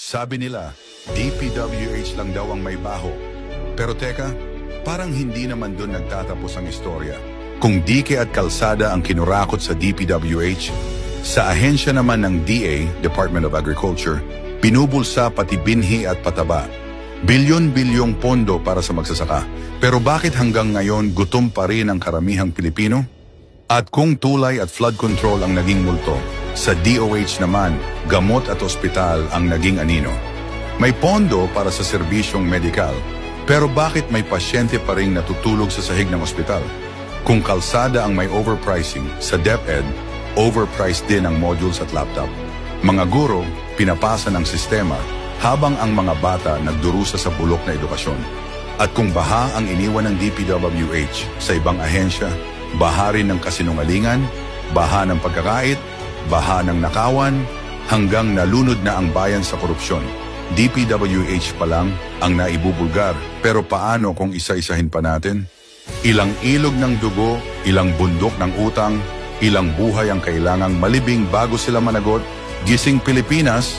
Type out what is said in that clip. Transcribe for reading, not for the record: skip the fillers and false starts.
Sabi nila, DPWH lang daw ang may baho. Pero teka, parang hindi naman doon nagtatapos ang istorya. Kung dike at kalsada ang kinurakot sa DPWH, sa ahensya naman ng DA, Department of Agriculture, pinubulsa pati binhi at pataba. Bilyon-bilyong pondo para sa magsasaka. Pero bakit hanggang ngayon gutom pa rin ang karamihang Pilipino? At kung tulay at flood control ang naging multo, sa DOH naman, gamot at ospital ang naging anino. May pondo para sa serbisyong medikal, pero bakit may pasyente pa rin natutulog sa sahig ng ospital? Kung kalsada ang may overpricing, sa DepEd, overpriced din ang modules at laptop. Mga guro, pinapasa ng sistema, habang ang mga bata nagdurusa sa bulok na edukasyon. At kung baha ang iniwan ng DPWH sa ibang ahensya, baha rin ng kasinungalingan, baha ng pagkakait, baha ng nakawan, hanggang nalunod na ang bayan sa korupsyon. DPWH pa lang ang naibubulgar, pero paano kung isa-isahin pa natin? Ilang ilog ng dugo, ilang bundok ng utang, ilang buhay ang kailangang malibing bago sila managot? Gising Pilipinas,